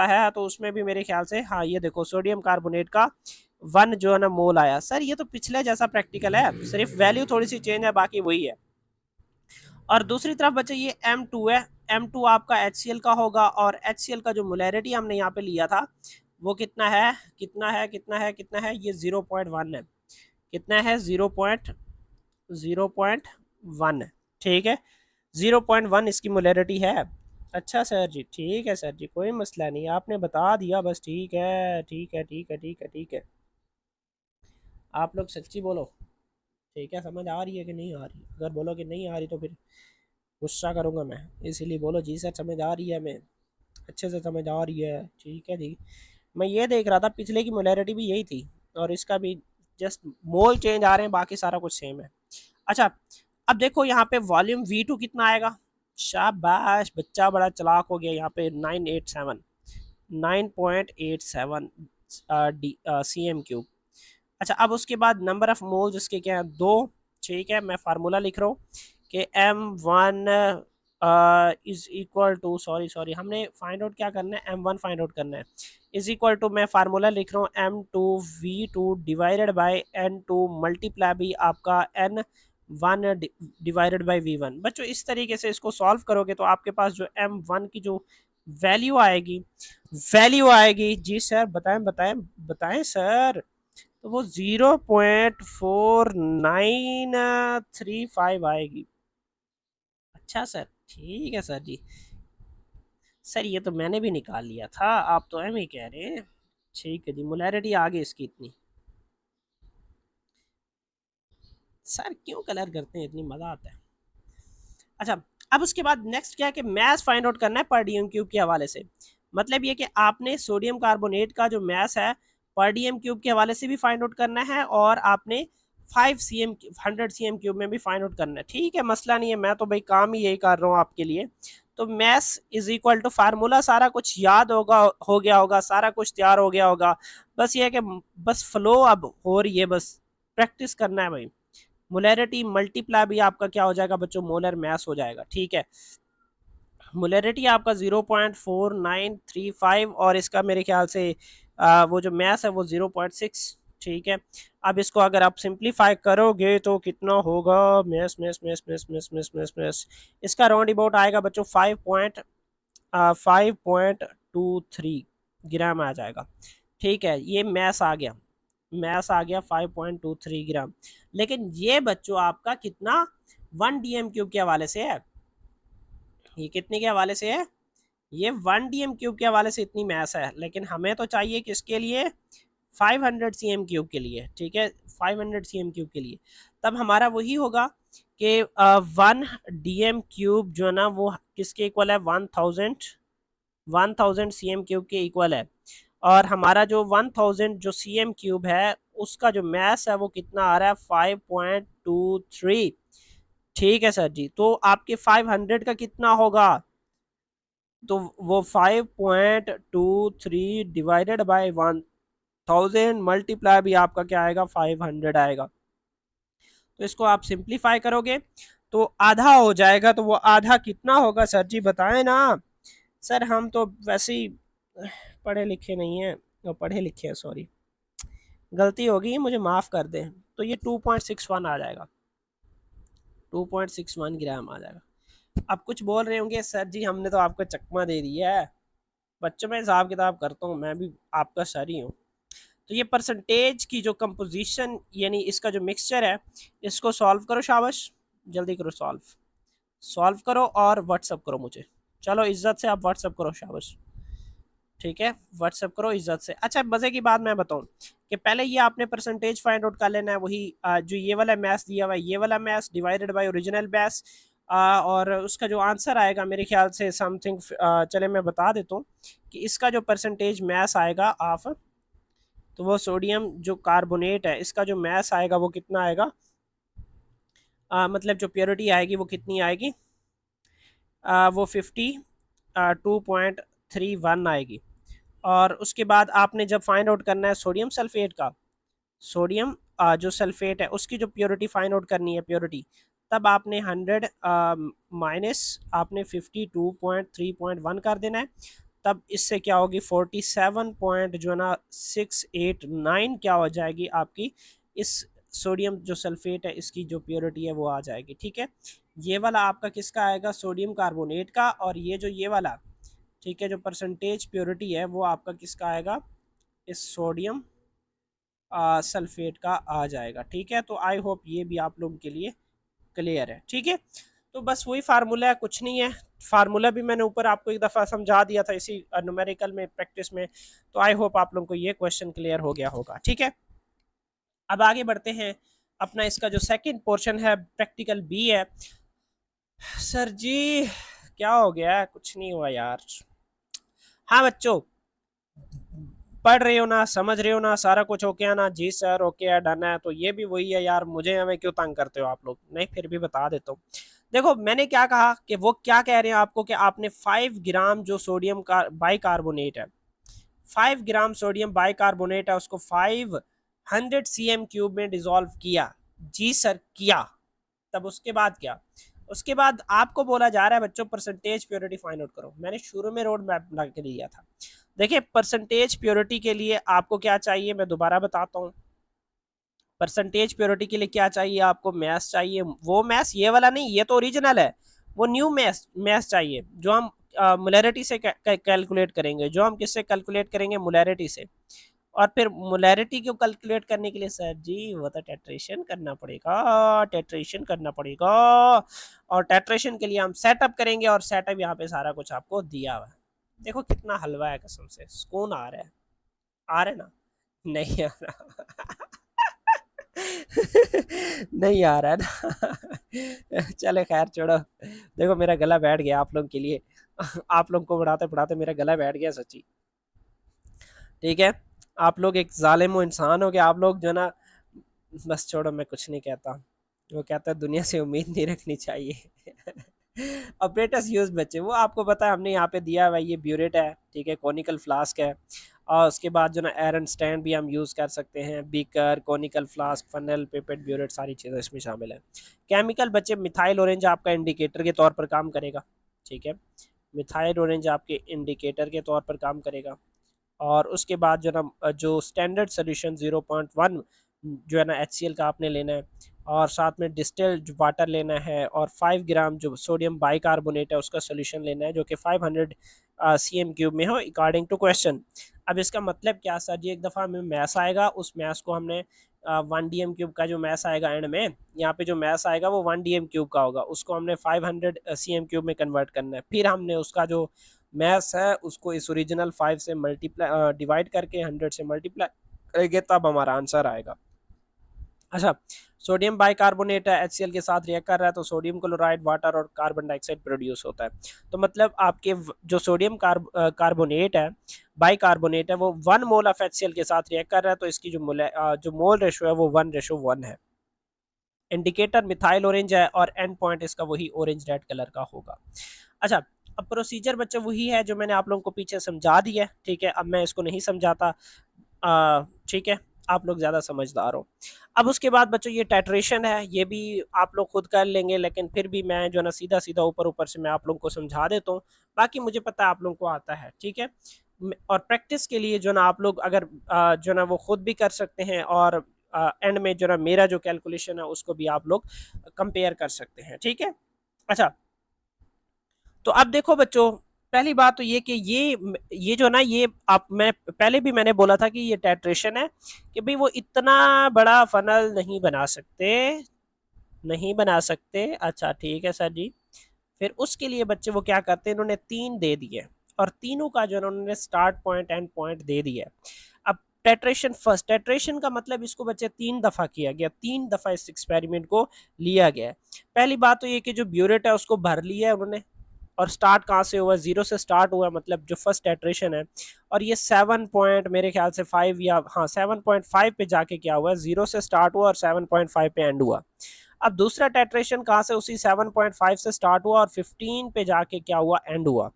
है तो उसमें भी मेरे ख्याल से, हाँ ये देखो सोडियम कार्बोनेट का 1 जो है ना मोल आया। सर ये तो पिछले जैसा प्रैक्टिकल है, सिर्फ वैल्यू थोड़ी सी चेंज है, बाकी वही है। और दूसरी तरफ बच्चे ये M2 है, M2 आपका HCl का होगा, और HCl का जो मोलैरिटी हमने यहाँ पे लिया था वो कितना है, ये 0.1 है। कितना है? 0.1, ठीक है। 0.1 इसकी मोलैरिटी है। अच्छा सर जी, ठीक है सर जी, कोई मसला नहीं, आपने बता दिया बस, ठीक है ठीक है ठीक है ठीक है ठीक है। आप लोग सच्ची बोलो, ठीक है, समझ आ रही है कि नहीं आ रही? अगर बोलो कि नहीं आ रही तो फिर गुस्सा करूँगा मैं, इसीलिए बोलो जी सर समझ आ रही है, हमें अच्छे से समझ आ रही है, ठीक है जी। मैं ये देख रहा था पिछले की मोलैरिटी भी यही थी, और इसका भी जस्ट मोल चेंज आ रहे हैं, बाकी सारा कुछ सेम है। अच्छा, अब देखो यहाँ पे वॉल्यूम V2 कितना आएगा। शाबाश, बच्चा बड़ा चालाक हो गया। यहाँ पे 9.87 cm³। अच्छा, अब उसके बाद नंबर ऑफ मोल्स इसके क्या है? 2, ठीक है। मैं फार्मूला लिख रहा हूँ कि M1 is equal to, sorry हमने फाइंड आउट क्या करना है, M1 फाइंड आउट करना है, इज इक्वल टू, मैं फार्मूला लिख रहा हूँ M2V2 divided by N2 multiply भी आपका N1 डिवाइडेड बाय V1। बच्चों इस तरीके से इसको सॉल्व करोगे तो आपके पास जो M1 की जो वैल्यू आएगी जी सर, बताएं बताएं बताएं सर, तो वो 0.4935 आएगी। अच्छा सर, ठीक है सर जी। सर ये तो मैंने भी निकाल लिया था, आप तो एम ही कह रहे हैं। ठीक है जी, मोलैरिटी आ गई इसकी इतनी। सर क्यों कलर करते हैं, इतनी मज़ा आता है। अच्छा, अब उसके बाद नेक्स्ट क्या है कि मैथ फाइंड आउट करना है पर डीएम क्यूब के हवाले से। मतलब ये कि आपने सोडियम कार्बोनेट का जो मैथ है पर डीएम क्यूब के हवाले से भी फाइंड आउट करना है, और आपने 100 cm³ में भी फाइंड आउट करना है, ठीक है। मसला नहीं है, मैं तो भाई काम ही यही कर रहा हूँ आपके लिए। तो math is equal to formula, सारा कुछ याद होगा, हो गया होगा, सारा कुछ तैयार हो गया होगा। बस ये है कि बस फ्लो अब हो रही है, बस प्रैक्टिस करना है भाई। मोलैरिटी मल्टीप्लाई भी आपका क्या हो जाएगा बच्चों, मोलर मैस हो जाएगा, ठीक है। मोलैरिटी आपका 0.4935, और इसका मेरे ख्याल से वो जो मैस है वो 0.6, ठीक है। अब इसको अगर आप सिंप्लीफाई करोगे तो कितना होगा, mass mass mass mass mass mass mass mass, इसका राउंड अबाउट आएगा बच्चों 5.23 ग्राम आ जाएगा, ठीक है। ये मैस आ गया 5.23 ग्राम। लेकिन ये बच्चों आपका कितना, 1 DM³ के हवाले से है। ये कितने के हवाले से है? ये 1 DM³ के हवाले से इतनी मैस है, लेकिन हमें तो चाहिए किसके लिए, 500 cm³ के लिए, ठीक है। 500 cm³ के लिए तब हमारा वही होगा कि 1 DM³ जो है ना वो किसके इक्वल है, 1000 cm³ के इक्वल है। और हमारा जो 1000 जो cm³ है उसका जो मैस है वो कितना आ रहा है, 5.23, ठीक है सर जी। तो आपके 500 का कितना होगा, तो वो 5.23 डिवाइडेड बाय 1000 मल्टीप्लाई भी आपका क्या आएगा, 500 आएगा। तो इसको आप सिंप्लीफाई करोगे तो आधा हो जाएगा, तो वो आधा कितना होगा सर जी, बताएं ना। सर हम तो वैसे ही पढ़े लिखे नहीं हैं, और पढ़े लिखे हैं, सॉरी गलती होगी, मुझे माफ़ कर दें। तो ये 2.61 आ जाएगा, 2.61 ग्राम आ जाएगा। अब कुछ बोल रहे होंगे सर जी हमने तो आपको चकमा दे दिया है। बच्चों में हिसाब किताब करता हूँ, मैं भी आपका सर ही हूँ। तो ये परसेंटेज की जो कंपोजिशन यानी इसका जो मिक्सचर है, इसको सॉल्व करो, शाबाश जल्दी करो, सॉल्व सॉल्व करो और व्हाट्सअप करो मुझे। चलो इज्जत से आप व्हाट्सअप करो, शाबाश। ठीक है, व्हाट्सएप करो इज्जत से। अच्छा मजे की बात मैं बताऊं कि पहले ये आपने परसेंटेज फाइंड आउट कर लेना है, वही जो ये वाला मैथ्स दिया हुआ है, ये वाला maths divided by original maths, और उसका जो आंसर आएगा मेरे ख्याल से समथिंग, चले मैं बता देता हूँ कि इसका जो परसेंटेज मैथ्स आएगा ऑफ, तो वो सोडियम जो कार्बोनेट है इसका जो मैथ्स आएगा वो कितना आएगा, मतलब जो प्योरिटी आएगी वो कितनी आएगी, वो 52.31 आएगी। और उसके बाद आपने जब फाइंड आउट करना है सोडियम सल्फेट का, सोडियम जो सल्फेट है उसकी जो प्योरिटी फाइंड आउट करनी है, प्योरिटी, तब आपने 100 माइनस आपने 52.3.1 कर देना है। तब इससे क्या होगी 47 पॉइंट जो है ना 689 क्या हो जाएगी आपकी, इस सोडियम जो सल्फेट है इसकी जो प्योरिटी है वो आ जाएगी। ठीक है, ये वाला आपका किसका आएगा, सोडियम कार्बोनेट का, और ये जो ये वाला, ठीक है, जो परसेंटेज प्योरिटी है वो आपका किसका आएगा, इस सोडियम सल्फेट का आ जाएगा। ठीक है, तो आई होप ये भी आप लोगों के लिए क्लियर है। ठीक है, तो बस वही फार्मूला है, कुछ नहीं है। फार्मूला भी मैंने ऊपर आपको एक दफ़ा समझा दिया था इसी न्यूमेरिकल में, प्रैक्टिस में। तो आई होप आप लोगों को ये क्वेश्चन क्लियर हो गया होगा। ठीक है, अब आगे बढ़ते हैं। अपना इसका जो सेकंड पोर्शन है प्रैक्टिकल बी है। सर जी क्या हो गया, कुछ नहीं हुआ यार। हाँ बच्चों, पढ़ रहे हो ना, समझ रहे हो ना, सारा कुछ ओके है ना, जी सर ओके है, डन है। तो ये भी वही है यार, मुझे हमें क्यों तंग करते हो आप लोग, नहीं फिर भी बता देता हूँ। देखो मैंने क्या कहा कि वो क्या कह रहे हैं आपको कि आपने 5 ग्राम जो सोडियम का बाइकार्बोनेट है, 5 ग्राम सोडियम बाइकार्बोनेट है, उसको 500 cm³ में डिजोल्व किया। जी सर किया। तब उसके बाद क्या, उसके बाद आपको बोला जा रहा है बच्चों परसेंटेज प्योरिटी फाइंड आउट करो। मैंने शुरू में रोड मैप बना के दिया था। देखिए परसेंटेज प्योरिटी के लिए आपको क्या चाहिए, मैं दोबारा बताता हूँ। परसेंटेज प्योरिटी के लिए क्या चाहिए आपको, मैथ्स चाहिए। वो मैथ्स ये वाला नहीं, ये तो ओरिजिनल है। वो न्यू मैथ्स मैथ्स चाहिए जो हम मोलैरिटी से कैलकुलेट करेंगे, जो हम किससे कैलकुलेट करेंगे, मोलैरिटी से। और फिर मोलैरिटी को कैलकुलेट करने के लिए सर जी वो तो टेट्रेशन करना पड़ेगा, टेट्रेशन करना पड़ेगा। और टेट्रेशन के लिए हम सेटअप करेंगे, और सेटअप यहाँ पे सारा कुछ आपको दिया हुआ है। देखो कितना हलवा है, कसम से सुकून आ रहा है। आ रहा है ना, नहीं आ रहा नहीं आ रहा है ना चले खैर छोड़ो। देखो मेरा गला बैठ गया आप लोगों के लिए आप लोगों को पढ़ाते पढ़ाते मेरा गला बैठ गया सच्ची। ठीक है, आप लोग एक जालिम इंसान हो, कि आप लोग जो ना, बस छोड़ो मैं कुछ नहीं कहता। वो कहता है दुनिया से उम्मीद नहीं रखनी चाहिए ऑपरेटर्स यूज बच्चे, वो आपको पता है हमने यहाँ पे दिया हुआ है, ये ब्यूरेट है, ठीक है, कॉनिकल फ्लास्क है। और उसके बाद जो ना एरन स्टैंड भी हम यूज़ कर सकते हैं, beaker, conical flask, funnel, pipette, burette, सारी चीज़ें इसमें शामिल है। केमिकल बच्चे मिथाइल ऑरेंज आपका इंडिकेटर के तौर पर काम करेगा। ठीक है, मिथाइल ऑरेंज आपके इंडिकेटर के तौर पर काम करेगा। और उसके बाद जो ना जो स्टैंडर्ड सोल्यूशन 0.1 जो है ना HCl का आपने लेना है, और साथ में डिस्टिल्ड वाटर लेना है, और 5 ग्राम जो सोडियम बाइकार्बोनेट है उसका सोल्यूशन लेना है, जो कि 500 cm³ में हो अकॉर्डिंग टू क्वेश्चन। अब इसका मतलब क्या सर जी, एक दफ़ा हमें मैथ्स आएगा, उस मैथ्स को हमने 1 dm³ का जो मैथ्स आएगा एंड में, यहाँ पे जो मैथ्स आएगा वो 1 dm³ का होगा, उसको हमने 500 cm³ में कन्वर्ट करना है। फिर हमने उसका जो मैथ्स है उसको इस ओरिजिनल 5 से मल्टीप्लाई डिवाइड करके 100 से मल्टीप्लाई करेंगे, तब हमारा आंसर आएगा। अच्छा, सोडियम बाइकार्बोनेट है, HCl के साथ रिएक्ट कर रहा है, तो सोडियम क्लोराइड, वाटर और कार्बन डाइऑक्साइड प्रोड्यूस होता है। तो मतलब आपके जो सोडियम कार्बोनेट है, बाइकार्बोनेट है, वो 1 मोल ऑफ HCl के साथ रिएक्ट कर रहा है, तो इसकी जो मोल रेशो है वो 1:1 है। इंडिकेटर मिथाइल ऑरेंज है, और एंड पॉइंट इसका वही ऑरेंज रेड कलर का होगा। अच्छा, अब प्रोसीजर बच्चे वही है जो मैंने आप लोगों को पीछे समझा दिया है। ठीक है, अब मैं इसको नहीं समझाता। ठीक है, आप लोग ज़्यादा समझदार हो। अब उसके बाद बच्चों ये टेट्रेशन है, ये भी आप लोग खुद कर लेंगे, लेकिन फिर भी मैं जो ना सीधा सीधा ऊपर ऊपर से मैं आप लोगों को समझा देता हूँ। बाकी मुझे पता है आप लोगों को आता है। ठीक है, और प्रैक्टिस के लिए जो ना आप लोग अगर जो ना वो खुद भी कर सकते हैं, और एंड में जो ना मेरा जो कैलकुलेशन है उसको भी आप लोग कंपेयर कर सकते हैं। ठीक है, अच्छा, तो अब देखो बच्चों, पहली बात तो ये कि ये जो ना ये आप, मैं पहले भी मैंने बोला था कि ये टेट्रेशन है, कि भाई वो इतना बड़ा फनल नहीं बना सकते, नहीं बना सकते। अच्छा ठीक है सर जी। फिर उसके लिए बच्चे वो क्या करते हैं, इन्होंने 3 दे दिए। और तीनों का जो है उन्होंने स्टार्ट पॉइंट एंड पॉइंट दे दिया है। अब टेट्रेशन फर्स्ट, टेट्रेशन का मतलब इसको बच्चे 3 दफ़ा किया गया, 3 दफ़ा इस एक्सपेरिमेंट को लिया गया है। पहली बात तो ये कि जो ब्यूरेट है उसको भर लिया है उन्होंने, और स्टार्ट कहाँ से हुआ, जीरो से स्टार्ट हुआ, मतलब जो फर्स्ट एट्रेशन है, और ये 7 पॉइंट मेरे ख्याल से 5 या हाँ 7.5 पे जाके क्या हुआ, जीरो से स्टार्ट हुआ और 7.5 पे एंड हुआ। अब दूसरा टेट्रेशन कहाँ से, उसी 7.5 से स्टार्ट हुआ और 15 पे जाके क्या हुआ, एंड हुआ।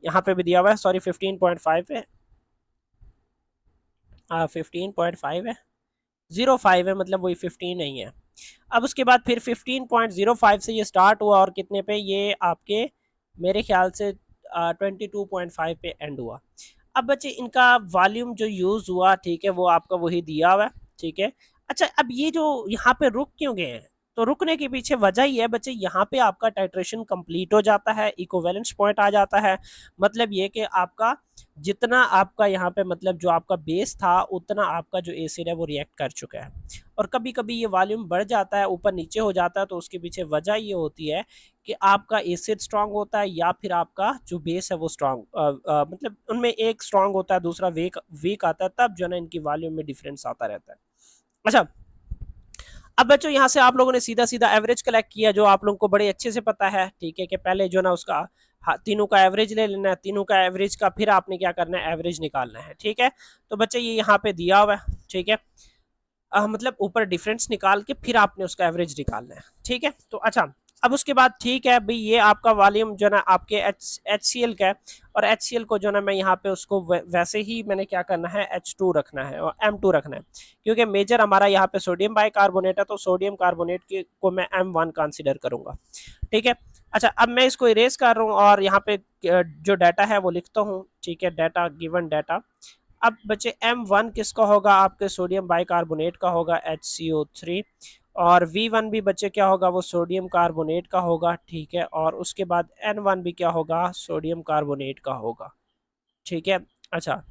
यहाँ पे भी दिया हुआ है, सॉरी 15.5 पे, 15.5 है, 05 है, मतलब वही 15 नहीं है। अब उसके बाद फिर 15.05 से ये स्टार्ट हुआ और कितने पे, ये आपके मेरे ख्याल से 22.5 पे एंड हुआ। अब बच्चे इनका वॉल्यूम जो यूज़ हुआ, ठीक है, वो आपका वही दिया हुआ है, ठीक है। अच्छा, अब ये जो यहाँ पे रुक क्यों गए हैं, तो रुकने के पीछे वजह ही है बच्चे, यहाँ पे आपका टाइट्रेशन कंप्लीट हो जाता है, इक्विवेलेंस पॉइंट आ जाता है। मतलब ये कि आपका जितना आपका यहाँ पे मतलब जो आपका बेस था उतना आपका जो एसिड है वो रिएक्ट कर चुका है। और कभी कभी ये वॉल्यूम बढ़ जाता है, ऊपर नीचे हो जाता है, तो उसके पीछे वजह ये होती है कि आपका एसिड स्ट्रांग होता है या फिर आपका जो बेस है वो स्ट्रांग, मतलब उनमें एक स्ट्रांग होता है दूसरा वीक वीक आता है, तब जो है ना इनकी वॉल्यूम में डिफरेंस आता रहता है। अच्छा, अब बच्चों यहाँ से आप लोगों ने सीधा सीधा एवरेज कलेक्ट किया, जो आप लोगों को बड़े अच्छे से पता है, ठीक है, कि पहले जो ना उसका हाँ, तीनों का एवरेज ले लेना है, तीनों का एवरेज का फिर आपने क्या करना है, एवरेज निकालना है, ठीक है। तो बच्चे ये यहाँ पे दिया हुआ है, ठीक है, मतलब ऊपर डिफरेंस निकाल के फिर आपने उसका एवरेज निकालना है, ठीक है। तो अच्छा, अब उसके बाद ठीक है भाई, ये आपका वॉल्यूम जो ना आपके एच सी एल का है, और एच सी एल को जो ना मैं यहाँ पे उसको वैसे ही मैंने क्या करना है, H2 रखना है और M2 रखना है, क्योंकि मेजर हमारा यहाँ पे सोडियम बाइकार्बोनेट है, तो सोडियम कार्बोनेट को मैं M1 कंसिडर करूंगा, ठीक है। अच्छा, अब मैं इसको इरेज कर रहा हूँ और यहाँ पे जो डाटा है वो लिखता हूँ, ठीक है, डाटा गिवन डाटा। अब बच्चे M1 किसका होगा, आपके सोडियम बाइकार्बोनेट का होगा, HCO3, और V1 भी बच्चे क्या होगा, वो सोडियम कार्बोनेट का होगा, ठीक है, और उसके बाद N1 भी क्या होगा, सोडियम कार्बोनेट का होगा, ठीक है। अच्छा,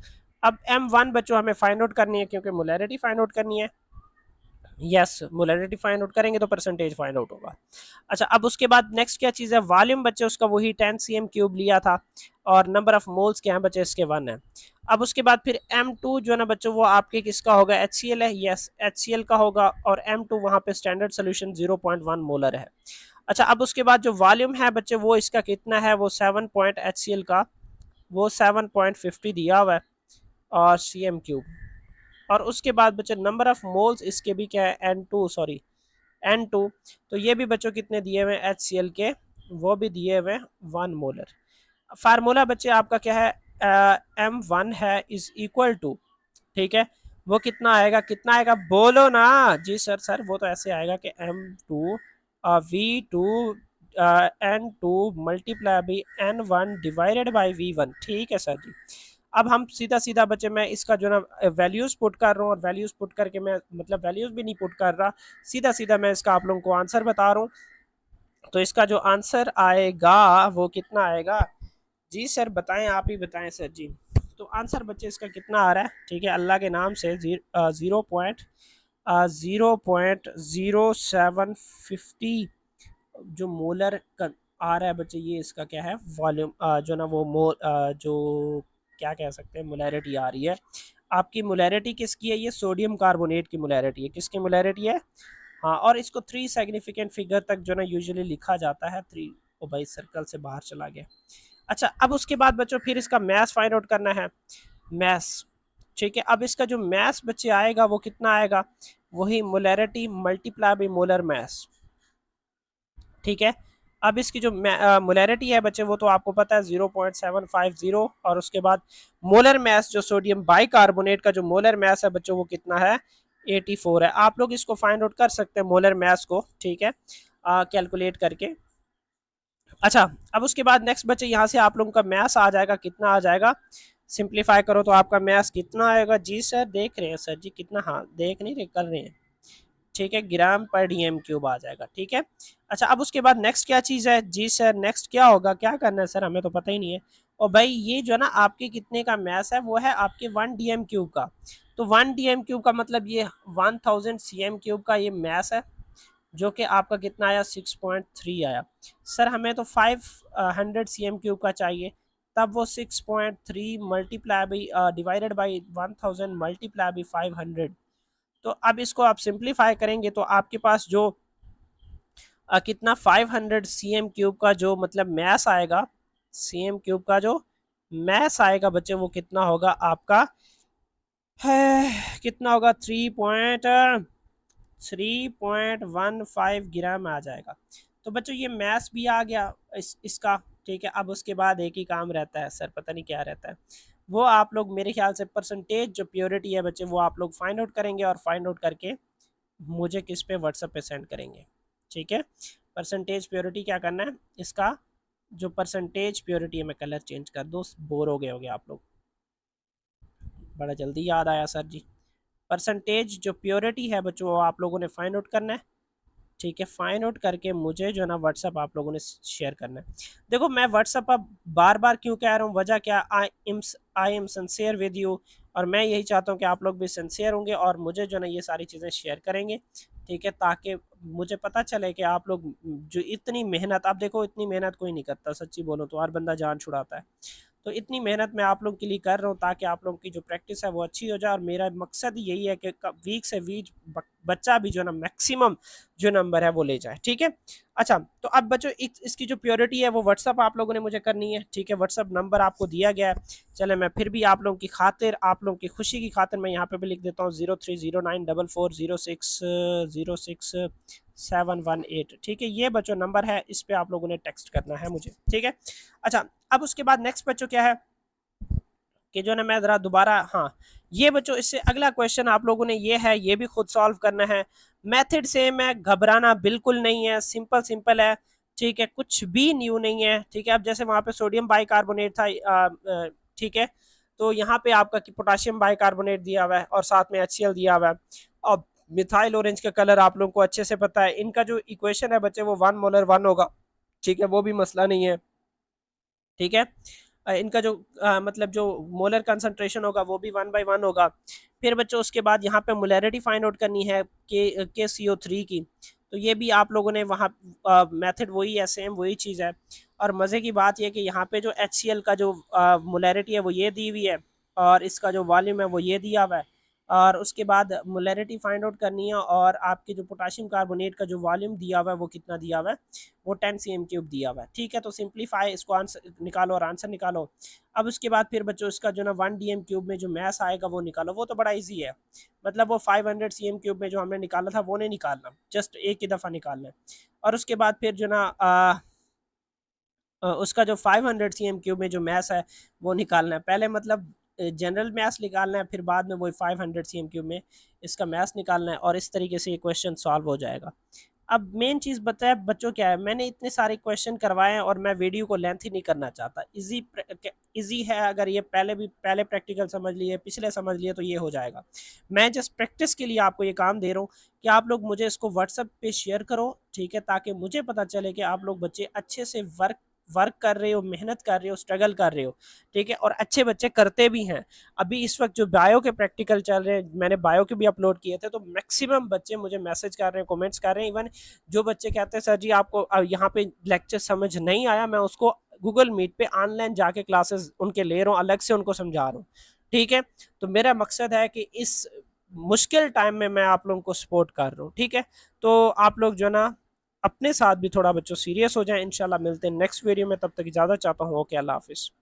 अब M1 बच्चों हमें फाइंड आउट करनी है, क्योंकि मोलैरिटी फाइंड आउट करनी है। यस, मोलैरिटी फाइंड आउट करेंगे तो परसेंटेज फाइंड आउट होगा। अच्छा, अब उसके बाद नेक्स्ट क्या चीज़ है, वॉल्यूम बच्चे उसका वही 10 cm³ लिया था, और नंबर ऑफ मोल्स क्या है बच्चे, इसके 1 है। अब उसके बाद फिर M2 जो है ना बच्चों, वो आपके किसका होगा, HCl है, यस HCl का होगा, और M2 वहाँ पे स्टैंडर्ड सोल्यूशन 0.1 मोलर है। अच्छा, अब उसके बाद जो वॉल्यूम है बच्चे, वो इसका कितना है, वो 7 पॉइंट HCl का वो 7.50 दिया हुआ है, और cm³। और उसके बाद बच्चे नंबर ऑफ मोल्स इसके भी क्या है, N2, सॉरी N2, तो ये भी बच्चों कितने दिए हुए हैं HCl के, वो भी दिए हुए 1 मोलर। फार्मूला बच्चे आपका क्या है, M1 है इज इक्वल टू, ठीक है, वो कितना आएगा, कितना आएगा बोलो ना, जी सर, सर वो तो ऐसे आएगा कि M2 V2 N2 multiply by N1 divided by V1, ठीक है सर जी। अब हम सीधा सीधा बच्चे, मैं इसका जो ना वैल्यूज पुट कर रहा हूँ, और वैल्यूज पुट करके मैं मतलब वैल्यूज भी नहीं पुट कर रहा, सीधा सीधा मैं इसका आप लोगों को आंसर बता रहा हूँ। तो इसका जो आंसर आएगा वो कितना आएगा, जी सर बताएं, आप ही बताएं सर जी। तो आंसर बच्चे इसका कितना आ रहा है, ठीक है, अल्लाह के नाम से 0.0750 जो मोलर आ रहा है बच्चे, ये इसका क्या है, वॉल्यूम जो ना वो जो क्या कह सकते हैं, मोलैरिटी आ रही है। आपकी मोलैरिटी किसकी है, ये सोडियम कार्बोनेट की मोलैरिटी है, किसकी मोलैरिटी है, हाँ। और इसको 3 सिग्निफिकेंट फिगर तक जो ना यूजुअली लिखा जाता है, 3, ओ भाई सर्कल से बाहर चला गया। अच्छा, अब उसके बाद बच्चों फिर इसका मैथ फाइंड आउट करना है, मैथ, ठीक है। अब इसका जो मैथ बच्चे आएगा वो कितना आएगा, वही molarity multiply by molar math, ठीक है। अब इसकी जो मोलैरिटी है बच्चे, वो तो आपको पता है 0.750, और उसके बाद मोलर मैस जो सोडियम बाइकार्बोनेट का जो मोलर मैस है बच्चों, वो कितना है, 84 है। आप लोग इसको फाइंड आउट कर सकते हैं मोलर मैस को, ठीक है, कैलकुलेट करके। अच्छा, अब उसके बाद नेक्स्ट बच्चे यहाँ से आप लोगों का मैथ्स आ जाएगा, कितना आ जाएगा, सिंप्लीफाई करो तो आपका मैथ्स कितना आएगा, जी सर देख रहे हैं सर जी, कितना, हाँ देख नहीं रहे, कर रहे हैं, ठीक है, ग्राम पर DM³ आ जाएगा, ठीक है। अच्छा, अब उसके बाद नेक्स्ट क्या चीज़ है, जी सर नेक्स्ट क्या होगा, क्या करना है सर, हमें तो पता ही नहीं है। और भाई ये जो ना आपके कितने का मैस है, वो है आपके 1 DM³ का। तो 1 DM³ का मतलब ये 1000 cm³ का ये मैस है, जो कि आपका कितना आया, 6.3 आया। सर हमें तो 500 cm³ का चाहिए, तब वो 6.3 multiply by divided by 1000 multiply by 500। तो अब इसको आप सिंप्लीफाई करेंगे तो आपके पास जो कितना 500 सी एम क्यूब का जो मतलब मैस आएगा, सी एम क्यूब का जो मैस आएगा बच्चे वो कितना होगा आपका है, कितना होगा 3.15 ग्राम आ जाएगा। तो बच्चों ये मैथ्स भी आ गया इसका। ठीक है, अब उसके बाद एक ही काम रहता है सर, पता नहीं क्या रहता है, वो आप लोग मेरे ख्याल से परसेंटेज जो प्योरिटी है बच्चे वो आप लोग फाइंड आउट करेंगे और फाइंड आउट करके मुझे किस पे व्हाट्सएप पे सेंड करेंगे। ठीक है, परसेंटेज प्योरिटी क्या करना है इसका, जो परसेंटेज प्योरिटी है, मैं कलर चेंज कर दूँ, बोर हो गए होगे आप लोग, बड़ा जल्दी याद आया सर जी। परसेंटेज जो प्योरिटी है बच्चों वो आप लोगों ने फाइंड आउट करना है। ठीक है, फाइंड आउट करके मुझे जो है ना व्हाट्सअप आप लोगों ने शेयर करना है। देखो मैं व्हाट्सअप अब बार बार क्यों कह रहा हूँ, वजह क्या, I am sincere with you, और मैं यही चाहता हूँ कि आप लोग भी सिंसियर होंगे और मुझे जो है ना ये सारी चीज़ें शेयर करेंगे। ठीक है, ताकि मुझे पता चले कि आप लोग जो इतनी मेहनत, आप देखो इतनी मेहनत कोई नहीं करता, सच्ची बोलो तो हर बंदा जान छुड़ाता है। तो इतनी मेहनत मैं आप लोग के लिए कर रहा हूँ ताकि आप लोगों की जो प्रैक्टिस है वो अच्छी हो जाए, और मेरा मकसद यही है कि वीक से वीक बच्चा भी जो है ना मैक्सिमम जो नंबर है वो ले जाए। ठीक है, अच्छा तो अब बच्चों इसकी जो प्योरिटी है वो व्हाट्सअप आप लोगों ने मुझे करनी है। ठीक है, व्हाट्सअप नंबर आपको दिया गया है, चले मैं फिर भी आप लोगों की खातिर, आप लोगों की खुशी की खातिर मैं यहाँ पे भी लिख देता हूँ 030944060718। ठीक है, ये बच्चों नंबर है, इस पे आप लोगों ने टेक्स्ट करना है मुझे। ठीक है, अच्छा अब उसके बाद नेक्स्ट बच्चों क्या है कि जो ना मैं ज़रा दोबारा, हाँ ये बच्चों इससे अगला क्वेश्चन आप लोगों ने ये है, ये भी खुद सॉल्व करना है। मेथड से मैं घबराना बिल्कुल नहीं है, सिंपल सिंपल है। ठीक है, कुछ भी न्यू नहीं है। ठीक है, अब जैसे वहाँ पे सोडियम बाइकार्बोनेट था, ठीक है, तो यहाँ पे आपका पोटाशियम बाइकार्बोनेट दिया हुआ है और साथ में HCl दिया हुआ है। अब मिथाइल ऑरेंज का कलर आप लोगों को अच्छे से पता है, इनका जो इक्वेशन है बच्चे वो 1 मोलर 1 होगा। ठीक है, वो भी मसला नहीं है। ठीक है, इनका जो मतलब जो मोलर कंसंट्रेशन होगा वो भी 1/1 होगा। फिर बच्चों उसके बाद यहाँ पे मोलैरिटी फाइंड आउट करनी है के CO3 की, तो ये भी आप लोगों ने वहाँ मेथड वही है, सेम वही चीज़ है। और मज़े की बात यह कि यहाँ पे जो HCl का जो मोलैरिटी है वो ये दी हुई है, और इसका जो वॉल्यूम है वो ये दिया हुआ है। और उसके बाद मोलैरिटी फाइंड आउट करनी है, और आपके जो पोटाशियम कार्बोनेट का जो वॉल्यूम दिया हुआ है वो कितना दिया हुआ है, वो 10 cm³ दिया हुआ है। ठीक है, तो सिंप्लीफाई इसको आंसर निकालो और आंसर निकालो। अब उसके बाद फिर बच्चों इसका जो ना 1 dm³ में जो मैस आएगा वो निकालो, वो तो बड़ा ईजी है। मतलब वो 500 cm³ में जो हमने निकाला था वो नहीं निकालना, जस्ट एक ही दफ़ा निकालना है। और उसके बाद फिर जो ना उसका जो 500 cm³ में जो मैस है वो निकालना है पहले, मतलब जनरल मैथ्स निकालना है, फिर बाद में वही 500 cm³ में इसका मैथ्स निकालना है, और इस तरीके से ये क्वेश्चन सॉल्व हो जाएगा। अब मेन चीज़ बताया बच्चों क्या है, मैंने इतने सारे क्वेश्चन करवाए हैं और मैं वीडियो को लेंथी नहीं करना चाहता, इजी है। अगर ये पहले प्रैक्टिकल समझ लिए, पिछले समझ लिए, तो ये हो जाएगा। मैं जस्ट प्रैक्टिस के लिए आपको ये काम दे रहा हूँ कि आप लोग मुझे इसको व्हाट्सएप पे शेयर करो। ठीक है, ताकि मुझे पता चले कि आप लोग बच्चे अच्छे से वर्क वर्क कर रहे हो, मेहनत कर रहे हो, स्ट्रगल कर रहे हो। ठीक है, और अच्छे बच्चे करते भी हैं। अभी इस वक्त जो बायो के प्रैक्टिकल चल रहे हैं, मैंने बायो के भी अपलोड किए थे, तो मैक्सिमम बच्चे मुझे मैसेज कर रहे हैं, कमेंट्स कर रहे हैं। इवन जो बच्चे कहते हैं सर जी आपको यहाँ पे लेक्चर समझ नहीं आया, मैं उसको गूगल मीट पे ऑनलाइन जाके क्लासेस उनके ले रहा हूँ, अलग से उनको समझा रहा हूँ। ठीक है, तो मेरा मकसद है कि इस मुश्किल टाइम में मैं आप लोगों को सपोर्ट कर रहा हूँ। ठीक है, तो आप लोग जो ना अपने साथ भी थोड़ा बच्चों सीरियस हो जाएं। इंशाल्लाह मिलते हैं नेक्स्ट वीडियो में, तब तक इजाज़त चाहता हूँ। ओके, अल्लाह हाफिज़।